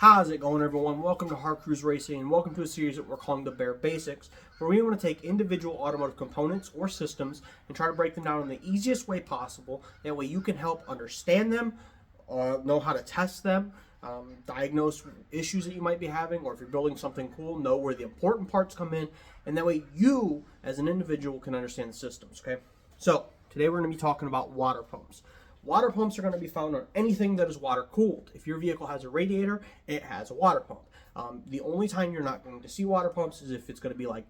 How's it going, everyone? Welcome to Hard Cruise Racing, and welcome to a series that we're calling the Bare Basics, where we want to take individual automotive components or systems and try to break them down in the easiest way possible. That way you can help understand them, know how to test them, diagnose issues that you might be having, or if you're building something cool, know where the important parts come in, and that way you, as an individual, can understand the systems, okay? So, today we're going to be talking about water pumps. Water pumps are going to be found on anything that is water cooled. If your vehicle has a radiator, it has a water pump. The only time you're not going to see water pumps is if it's going to be like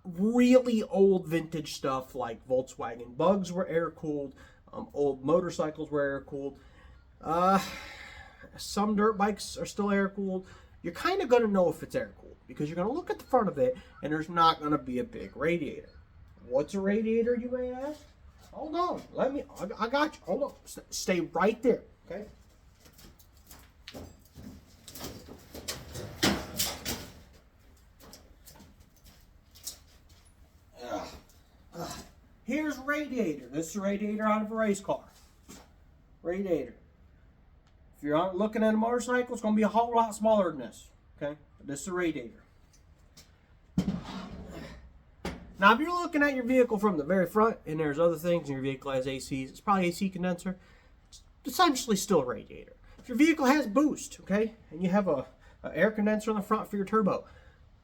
really old vintage stuff like Volkswagen Bugs were air cooled, old motorcycles were air cooled. Some dirt bikes are still air cooled. You're kind of going to know if it's air cooled because you're going to look at the front of it and there's not going to be a big radiator. What's a radiator, you may ask? Hold on, I got you. Hold on, stay right there, okay? Here's a radiator. This is a radiator out of a race car. Radiator. If you're looking at a motorcycle, it's going to be a whole lot smaller than this, okay? But this is a radiator. Now, if you're looking at your vehicle from the very front and there's other things and your vehicle has ACs, it's probably AC condenser. It's essentially still a radiator. If your vehicle has boost, okay, and you have a air condenser on the front for your turbo,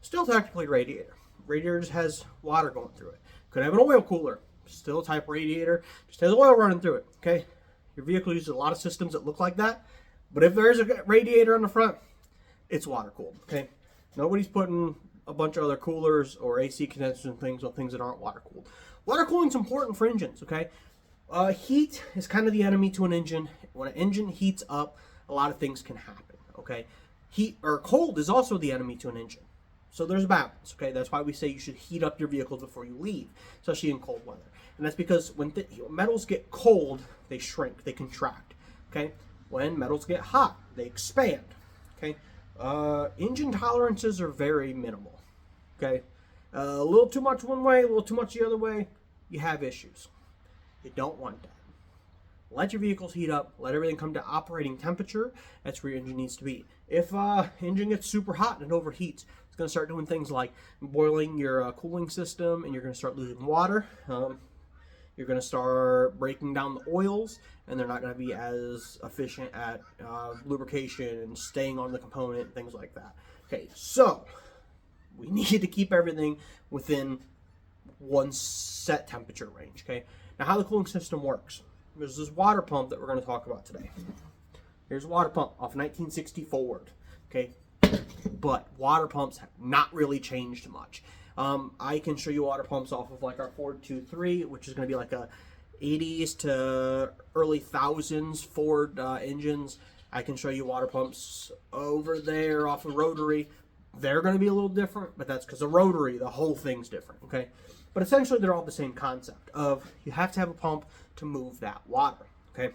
still technically a radiator. Radiator just has water going through it. Could have an oil cooler, still a type radiator, just has oil running through it, okay? Your vehicle uses a lot of systems that look like that, but if there's a radiator on the front, it's water cooled, okay? Nobody's putting a bunch of other coolers or AC condensers and things on things that aren't water cooled. Water cooling is important for engines, okay? Heat is kind of the enemy to an engine. When an engine heats up, a lot of things can happen, okay? Heat or cold is also the enemy to an engine. So there's a balance, okay? That's why we say you should heat up your vehicles before you leave, especially in cold weather. And that's because when metals get cold, they shrink, they contract, okay? When metals get hot, they expand, okay? Engine tolerances are very minimal. Okay, a little too much one way, a little too much the other way, you have issues. You don't want that. Let your vehicles heat up. Let everything come to operating temperature. That's where your engine needs to be. If engine gets super hot and it overheats, it's going to start doing things like boiling your cooling system, and you're going to start losing water. You're going to start breaking down the oils, and they're not going to be as efficient at lubrication and staying on the component and things like that. Okay, so we need to keep everything within one set temperature range, okay? Now, how the cooling system works. There's this water pump that we're going to talk about today. Here's a water pump off 1960 Ford, okay? But water pumps have not really changed much. I can show you water pumps off of like our Ford 2.3, which is going to be like a 80s to early thousands Ford engines. I can show you water pumps over there off of rotary. They're going to be a little different, but that's because of rotary. The whole thing's different, okay? But essentially, they're all the same concept of you have to have a pump to move that water, okay?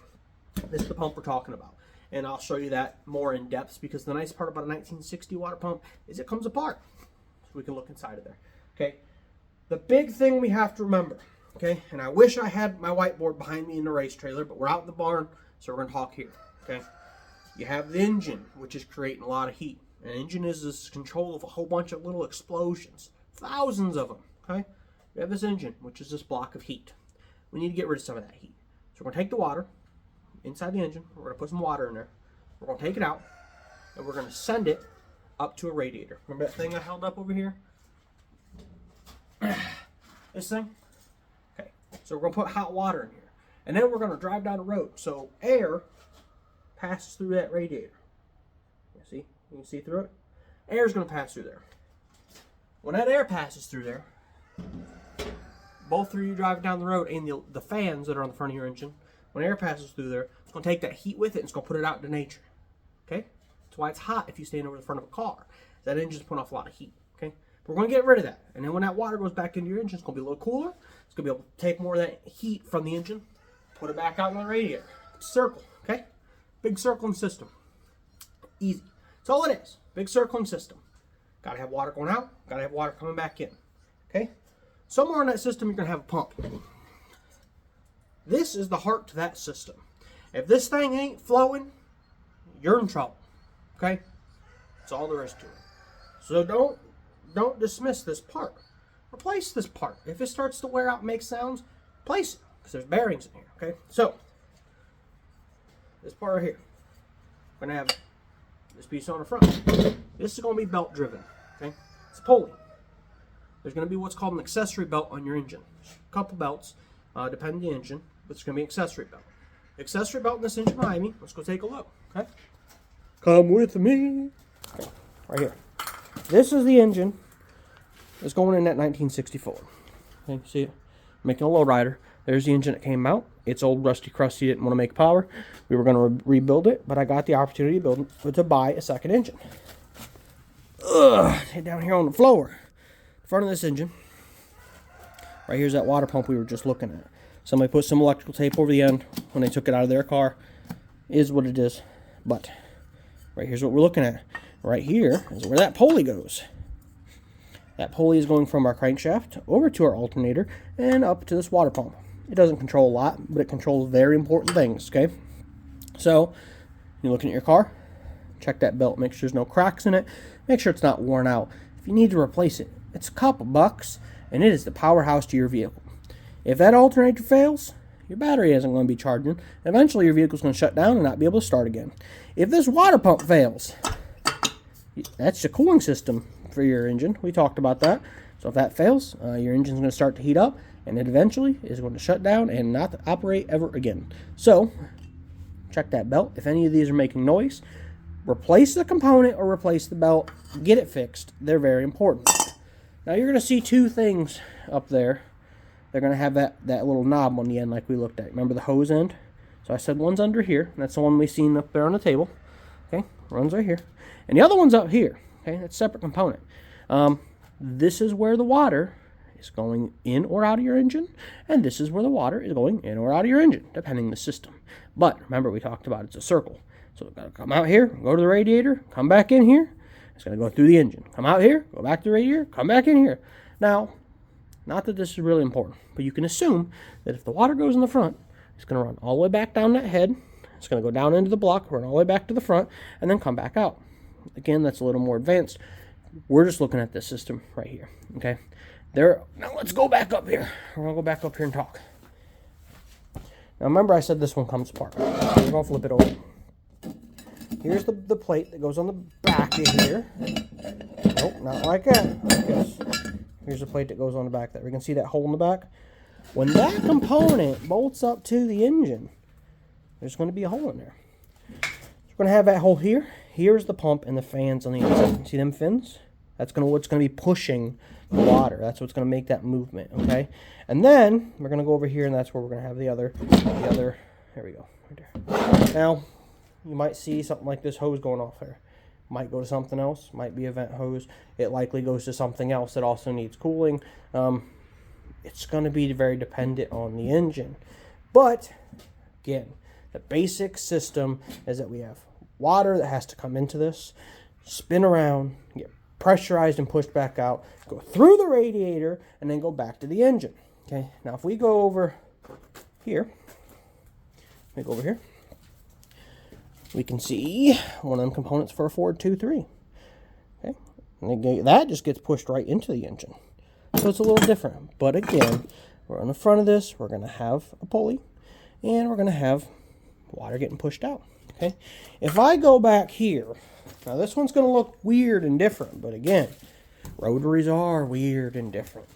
This is the pump we're talking about, and I'll show you that more in depth because the nice part about a 1960 water pump is it comes apart, so we can look inside of there, okay? The big thing we have to remember, okay, and I wish I had my whiteboard behind me in the race trailer, but we're out in the barn, so we're going to talk here, okay? You have the engine, which is creating a lot of heat. An engine is this control of a whole bunch of little explosions, thousands of them, okay? We have this engine, which is this block of heat. We need to get rid of some of that heat. So we're going to take the water inside the engine, we're going to put some water in there, we're going to take it out, and we're going to send it up to a radiator. Remember that thing I held up over here? This thing? Okay, so we're going to put hot water in here. And then we're going to drive down the road. So air passes through that radiator. You can see through it. Air is going to pass through there. When that air passes through there, both through you driving down the road and the fans that are on the front of your engine, when air passes through there, it's going to take that heat with it and it's going to put it out into nature. Okay? That's why it's hot if you stand over the front of a car. That engine's putting off a lot of heat. Okay? But we're going to get rid of that. And then when that water goes back into your engine, it's going to be a little cooler. It's going to be able to take more of that heat from the engine, put it back out in the radiator. It's a circle. Okay? Big circling system. Easy. That's all it is. Big circling system. Got to have water going out. Got to have water coming back in. Okay? Somewhere in that system, you're going to have a pump. This is the heart to that system. If this thing ain't flowing, you're in trouble. Okay? That's all there is to it. So don't dismiss this part. Replace this part. If it starts to wear out and make sounds, replace it, because there's bearings in here. Okay? So this part right here, we're gonna have this piece on the front. This is gonna be belt driven. Okay? It's pulley. There's gonna be what's called an accessory belt on your engine. A couple belts, depending on the engine, but it's gonna be an accessory belt. Accessory belt in this engine behind me. Let's go take a look. Okay? Come with me. Okay, right here. This is the engine that's going in that 1964. Okay, see it? Making a lowrider. There's the engine that came out. It's old, rusty, crusty. Didn't want to make power. We were going to rebuild it, but I got the opportunity to buy a second engine. Head down here on the floor. In front of this engine. Right here's that water pump we were just looking at. Somebody put some electrical tape over the end when they took it out of their car. Is what it is. But right here's what we're looking at. Right here is where that pulley goes. That pulley is going from our crankshaft over to our alternator and up to this water pump. It doesn't control a lot, but it controls very important things, okay? So, you're looking at your car, check that belt, make sure there's no cracks in it, make sure it's not worn out. If you need to replace it, it's a couple bucks, and it is the powerhouse to your vehicle. If that alternator fails, your battery isn't going to be charging. Eventually, your vehicle's going to shut down and not be able to start again. If this water pump fails, that's the cooling system for your engine. We talked about that. So if that fails, your engine's going to start to heat up, and it eventually is going to shut down and not operate ever again. So, check that belt. If any of these are making noise, replace the component or replace the belt. Get it fixed. They're very important. Now, you're going to see two things up there. They're going to have that little knob on the end like we looked at. Remember the hose end? So I said one's under here. And that's the one we seen up there on the table. Okay, runs right here. And the other one's up here. Okay, that's a separate component. This is where the water is going in or out of your engine. And this is where the water is going in or out of your engine, depending on the system. But remember, we talked about it's a circle. So it's going to come out here, go to the radiator, come back in here. It's going to go through the engine. Come out here, go back to the radiator, come back in here. Now, not that this is really important, but you can assume that if the water goes in the front, it's going to run all the way back down that head. It's going to go down into the block, run all the way back to the front, and then come back out. Again, that's a little more advanced. We're just looking at this system right here. Okay. Now let's go back up here. We're going to go back up here and talk. Now remember I said this one comes apart. We're going to flip it over. Here's the plate that goes on the back of here. Nope, not like that. Like this. Here's the plate that goes on the back there. We can see that hole in the back. When that component bolts up to the engine, there's going to be a hole in there. We're going to have that hole here. Here's the pump and the fans on the inside. See them fins? That's what's going to be pushing the water. That's what's going to make that movement, okay? And then we're going to go over here, and that's where we're going to have the other, there we go, right there. Now, you might see something like this hose going off there. Might go to something else, might be a vent hose. It likely goes to something else that also needs cooling. It's going to be very dependent on the engine. But, again, the basic system is that we have water that has to come into this, spin around, get pressurized and pushed back out, go through the radiator, and then go back to the engine. Okay, now if we go over here, we can see one of them components for a Ford 2.3. Okay, and that just gets pushed right into the engine. So it's a little different. But again, we're on the front of this, we're going to have a pulley, and we're going to have water getting pushed out. Okay, if I go back here, now this one's going to look weird and different, but again, rotaries are weird and different.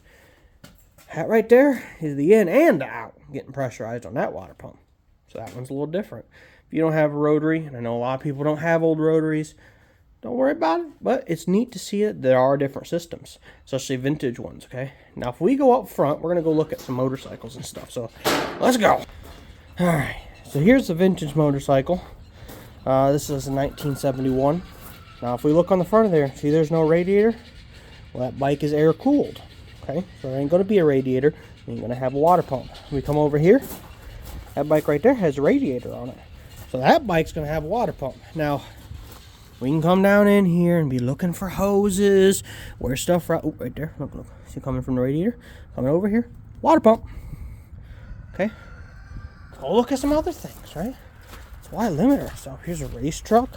That right there is the in and the out getting pressurized on that water pump. So that one's a little different. If you don't have a rotary, and I know a lot of people don't have old rotaries, don't worry about it, but it's neat to see that there are different systems, especially vintage ones, okay? Now, if we go up front, we're going to go look at some motorcycles and stuff, so let's go. All right, so here's the vintage motorcycle. This is a 1971. Now, if we look on the front of there, see there's no radiator? Well, that bike is air-cooled, okay? So there ain't going to be a radiator. You ain't going to have a water pump. We come over here, that bike right there has a radiator on it. So that bike's going to have a water pump. Now, we can come down in here and be looking for hoses, where stuff right, right there. Look, look. See coming from the radiator? Coming over here. Water pump. Okay. Let's go look at some other things, right? That's why I limit ourselves. Here's a race truck.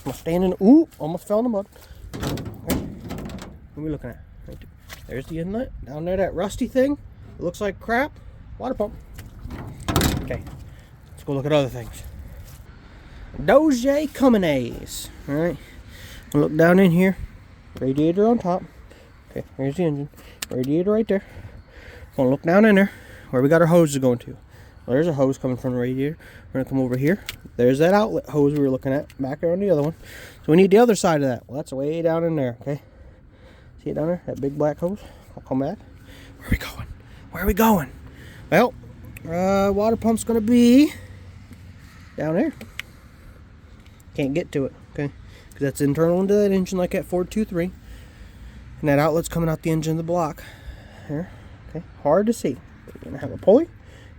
I'm standing. Ooh, almost fell in the mud. Okay. What are we looking at? Right there. There's the inlet. Down there, that rusty thing. It looks like crap. Water pump. Okay. Let's go look at other things. Doge Cummins. Alright. Look down in here. Radiator on top. Okay, here's the engine. Radiator right there. Gonna look down in there where we got our hoses going to. Well, there's a hose coming from the radiator. We're gonna come over here. There's that outlet hose we were looking at back there on the other one. So we need the other side of that. Well, that's way down in there, okay? See it down there? That big black hose? I'll come back. Where are we going? Where are we going? Well, water pump's gonna be down there. Can't get to it, okay? Because that's internal into that engine like that Ford 2.3. And that outlet's coming out the engine of the block. Here, okay? Hard to see. We're gonna have a pulley.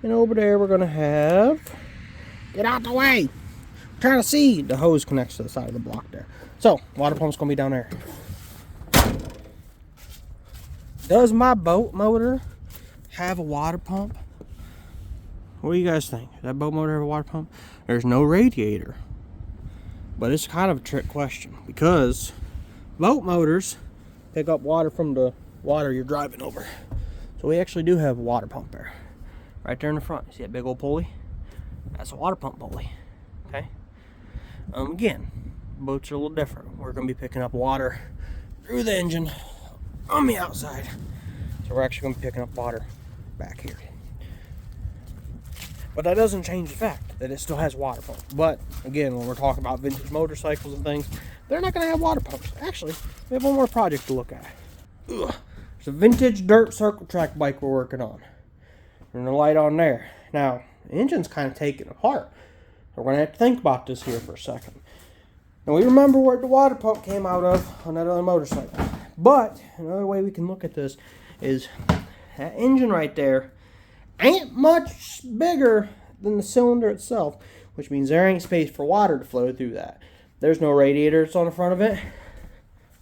And over there we're gonna have, get out the way! I'm trying to see. The hose connects to the side of the block there. So, water pump's gonna be down there. Does my boat motor have a water pump? What do you guys think? Does that boat motor have a water pump? There's no radiator. But it's kind of a trick question because boat motors pick up water from the water you're driving over. So we actually do have a water pump there. Right there in the front. See that big old pulley? That's a water pump pulley. Okay? Again, boats are a little different. We're going to be picking up water through the engine on the outside. So we're actually going to be picking up water back here. But that doesn't change the fact that it still has water pumps. But again, when we're talking about vintage motorcycles and things, they're not going to have water pumps. Actually, we have one more project to look at. Ugh. It's a vintage dirt circle track bike we're working on. And the light on there. Now, the engine's kind of taken apart. We're going to have to think about this here for a second. Now, we remember where the water pump came out of on that other motorcycle. But another way we can look at this is that engine right there ain't much bigger than the cylinder itself, which means there ain't space for water to flow through that. There's no radiator that's on the front of it.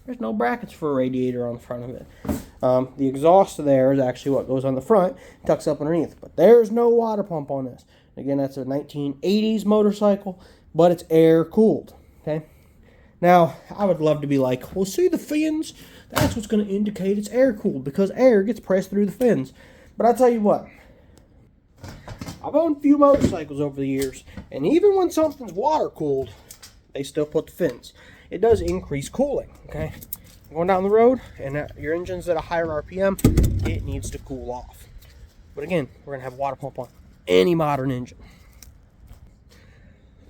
There's no brackets for a radiator on the front of it. The exhaust there is actually what goes on the front, tucks up underneath. But there's no water pump on this. Again, that's a 1980s motorcycle, but it's air cooled. Okay. Now, I would love to be like, well, see the fins? That's what's going to indicate it's air cooled because air gets pressed through the fins. But I'll tell you what. I've owned a few motorcycles over the years, and even when something's water cooled, they still put the fins. It does increase cooling, okay? Going down the road, and your engine's at a higher RPM, it needs to cool off. But again, we're going to have a water pump on any modern engine.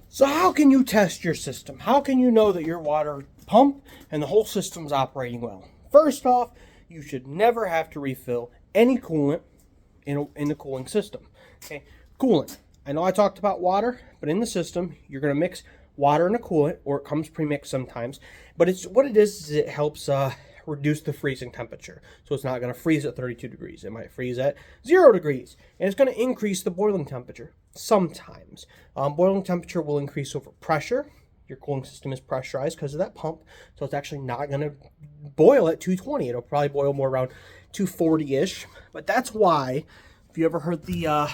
So how can you test your system? How can you know that your water pump and the whole system's operating well? First off, you should never have to refill any coolant in the cooling system. Okay, coolant. I know I talked about water, but in the system, you're going to mix water and a coolant, or it comes pre-mixed sometimes. But it's what it is it helps reduce the freezing temperature. So it's not going to freeze at 32 degrees. It might freeze at 0 degrees. And it's going to increase the boiling temperature sometimes. Boiling temperature will increase over pressure. Your cooling system is pressurized because of that pump. So it's actually not going to boil at 220. It'll probably boil more around 240-ish. But that's why, if you ever heard the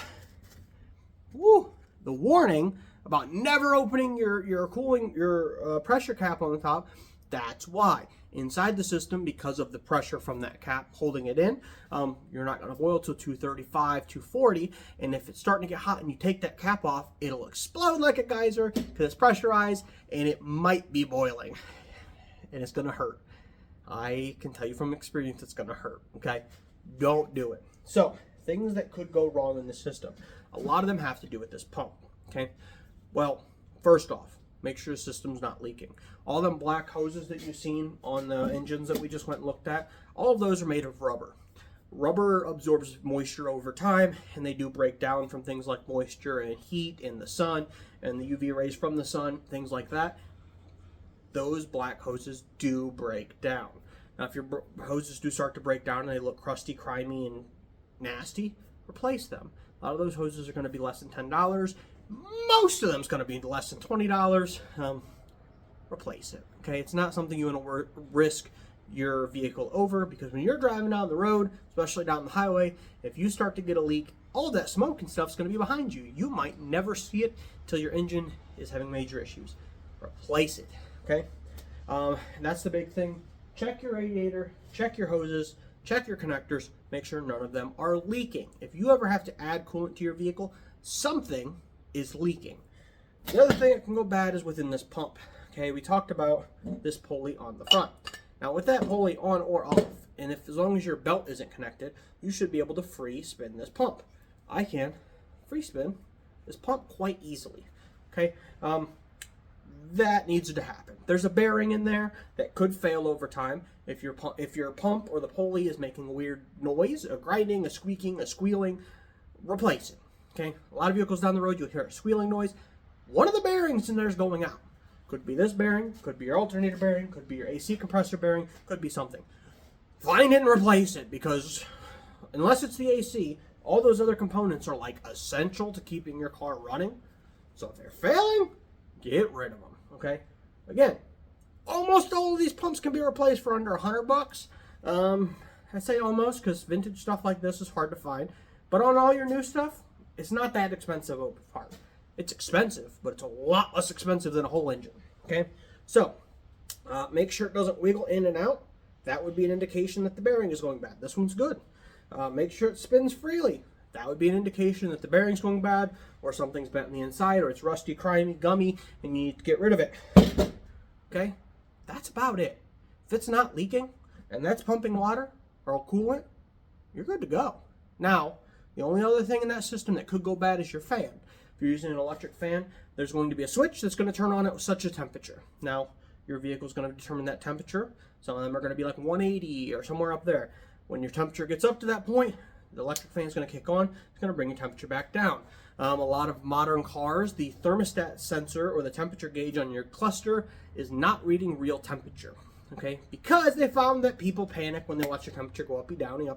warning about never opening your pressure cap on the top, that's why. Inside the system, because of the pressure from that cap holding it in, you're not going to boil till 235, 240, and if it's starting to get hot and you take that cap off, it'll explode like a geyser because it's pressurized, and it might be boiling, and it's going to hurt. I can tell you from experience it's going to hurt, okay? Don't do it. So, things that could go wrong in the system. A lot of them have to do with this pump, okay? Well, first off, make sure the system's not leaking. All them black hoses that you've seen on the engines that we just went and looked at, all of those are made of rubber. Rubber absorbs moisture over time, and they do break down from things like moisture and heat and the sun and the UV rays from the sun, things like that. Those black hoses do break down. Now, if your hoses do start to break down and they look crusty, crimey, and nasty, replace them. A lot of those hoses are going to be less than $10. Most of them is going to be less than $20. Replace it. Okay, it's not something you want to risk your vehicle over, because when you're driving down the road, especially down the highway, if you start to get a leak, all of that smoke and stuff is going to be behind you. You might never see it till your engine is having major issues. Replace it. okay? That's the big thing. Check your radiator, check your hoses, check your connectors, make sure none of them are leaking. If you ever have to add coolant to your vehicle, something is leaking. The other thing that can go bad is within this pump. Okay, we talked about this pulley on the front. Now with that pulley on or off, and if as long as your belt isn't connected, you should be able to free spin this pump. I can free spin this pump quite easily. Okay, that needs to happen. There's a bearing in there that could fail over time. If your pump or the pulley is making a weird noise, a grinding, a squeaking, a squealing, replace it. Okay, a lot of vehicles down the road you'll hear a squealing noise. One of the bearings in there is going out. Could be this bearing, could be your alternator bearing, could be your AC compressor bearing, could be something. Find it and replace it, because unless it's the AC, all those other components are like essential to keeping your car running. So if they're failing, get rid of them. Okay, again, almost all of these pumps can be replaced for under $100. I say almost because vintage stuff like this is hard to find. But on all your new stuff, it's not that expensive open part. It's expensive, but it's a lot less expensive than a whole engine. Okay, so make sure it doesn't wiggle in and out. That would be an indication that the bearing is going bad. This one's good. Make sure it spins freely. That would be an indication that the bearing's going bad, or something's bent on the inside, or it's rusty, crimey, gummy, and you need to get rid of it. Okay? That's about it. If it's not leaking, and that's pumping water, or coolant, you're good to go. Now, the only other thing in that system that could go bad is your fan. If you're using an electric fan, there's going to be a switch that's going to turn on at such a temperature. Now, your vehicle's going to determine that temperature. Some of them are going to be like 180 or somewhere up there. When your temperature gets up to that point, the electric fan is going to kick on. It's going to bring your temperature back down. A lot of modern cars, the thermostat sensor or the temperature gauge on your cluster is not reading real temperature. Okay, because they found that people panic when they watch your temperature go uppy downy,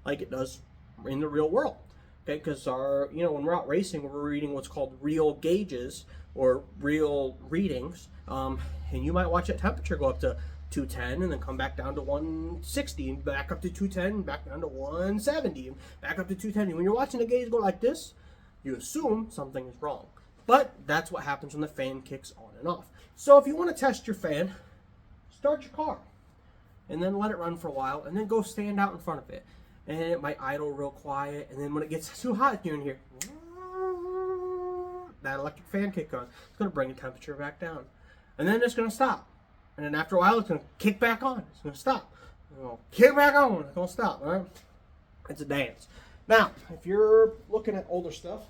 like it does in the real world. Okay, because when we're out racing, we're reading what's called real gauges or real readings, and you might watch that temperature go up to 210 and then come back down to 160 and back up to 210 and back down to 170 and back up to 210. And when you're watching the gauge go like this, you assume something is wrong. But that's what happens when the fan kicks on and off. So if you want to test your fan, start your car and then let it run for a while and then go stand out in front of it. And it might idle real quiet, and then when it gets too hot, you're in here, that electric fan kick on. It's going to bring the temperature back down. And then it's going to stop. And then after a while, it's going to kick back on. It's going to stop. It's going to kick back on. It's going to stop, all right? It's a dance. Now, if you're looking at older stuff,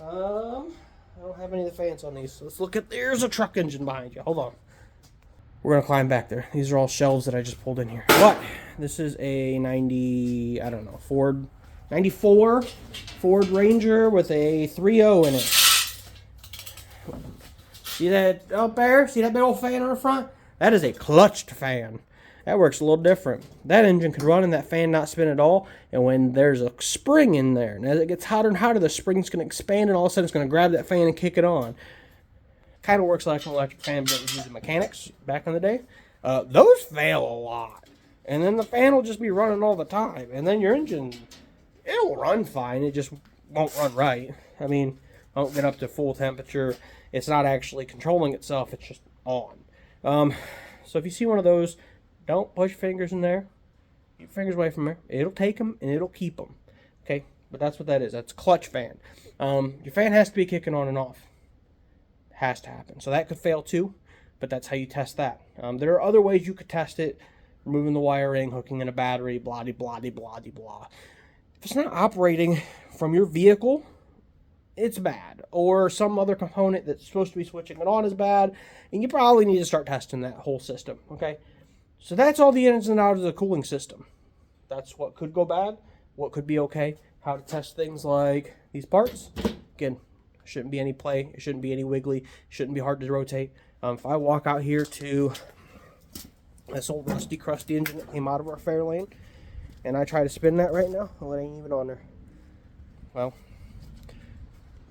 I don't have any of the fans on these. So let's look at, there's a truck engine behind you. Hold on. We're going to climb back there. These are all shelves that I just pulled in here. But this is a 94 Ford Ranger with a 3.0 in it. See that up there? See that big old fan on the front? That is a clutched fan. That works a little different. That engine could run and that fan not spin at all. And when there's a spring in there, and as it gets hotter and hotter, the spring's going to expand and all of a sudden it's going to grab that fan and kick it on. Kind of works like an electric fan that was using mechanics back in the day. Those fail a lot. And then the fan will just be running all the time. And then your engine, it'll run fine. It just won't run right. I mean, won't get up to full temperature. It's not actually controlling itself. It's just on. So if you see one of those, don't push fingers in there. Keep your fingers away from there. It'll take them and it'll keep them. Okay? But that's what that is. That's a clutch fan. Your fan has to be kicking on and off. Has to happen. So that could fail too, but that's how you test that. There are other ways you could test it. Removing the wiring, hooking in a battery, blah, blah, blah, blah, blah. If it's not operating from your vehicle, it's bad. Or some other component that's supposed to be switching it on is bad, and you probably need to start testing that whole system, okay? So that's all the ins and outs of the cooling system. That's what could go bad, what could be okay, how to test things like these parts. Again, shouldn't be any play. It shouldn't be any wiggly. It shouldn't be hard to rotate. If I walk out here to this old rusty, crusty engine that came out of our Fairlane, and I try to spin that right now, well, it ain't even on there. Well,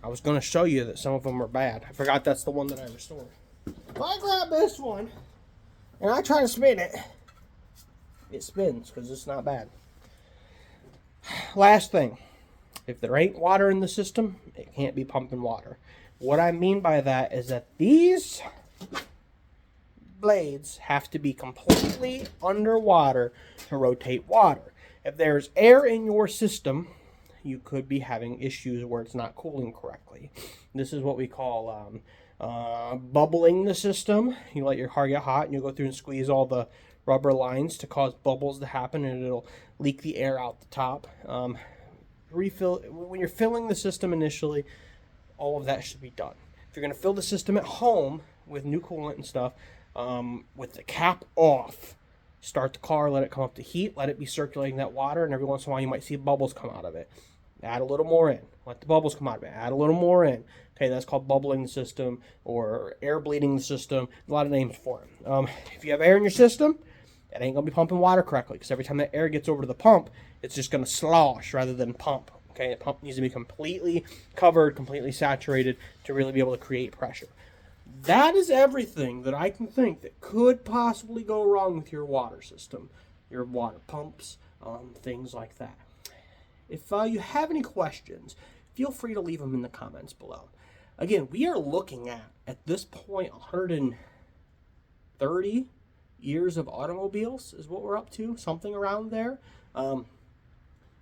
I was going to show you that some of them are bad. I forgot that's the one that I restored. If I grab this one, and I try to spin it, it spins because it's not bad. Last thing. If there ain't water in the system, it can't be pumping water. What I mean by that is that these blades have to be completely underwater to rotate water. If there's air in your system, you could be having issues where it's not cooling correctly. This is what we call bubbling the system. You let your car get hot and you go through and squeeze all the rubber lines to cause bubbles to happen, and it'll leak the air out the top. Refill when you're filling the system initially. All of that should be done. If you're going to fill the system at home with new coolant and stuff, with the cap off, start the car, let it come up to heat, let it be circulating that water, and every once in a while you might see bubbles come out of it. Add a little more in. Let the bubbles come out of it. Add a little more in. Okay, that's called bubbling the system or air bleeding the system. A lot of names for it. If you have air in your system, it ain't going to be pumping water correctly, because every time that air gets over to the pump, it's just going to slosh rather than pump. Okay, the pump needs to be completely covered, completely saturated to really be able to create pressure. That is everything that I can think that could possibly go wrong with your water system, your water pumps, things like that. If you have any questions, feel free to leave them in the comments below. Again, we are looking at this point, 130 years of automobiles is what we're up to, something around there.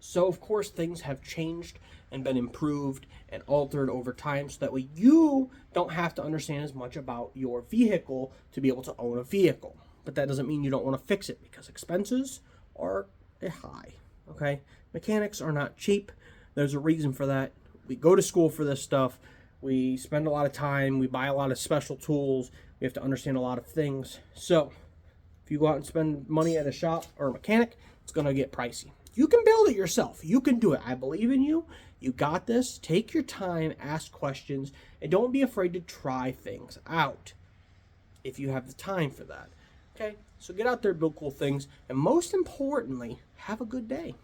So, of course, things have changed and been improved and altered over time, so that way you don't have to understand as much about your vehicle to be able to own a vehicle. But that doesn't mean you don't want to fix it, because expenses are high, okay? Mechanics are not cheap. There's a reason for that. We go to school for this stuff. We spend a lot of time. We buy a lot of special tools. We have to understand a lot of things. So, if you go out and spend money at a shop or a mechanic, it's going to get pricey. You can build it yourself. You can do it. I believe in you. You got this. Take your time, ask questions, and don't be afraid to try things out if you have the time for that. Okay? So get out there, build cool things, and most importantly, have a good day.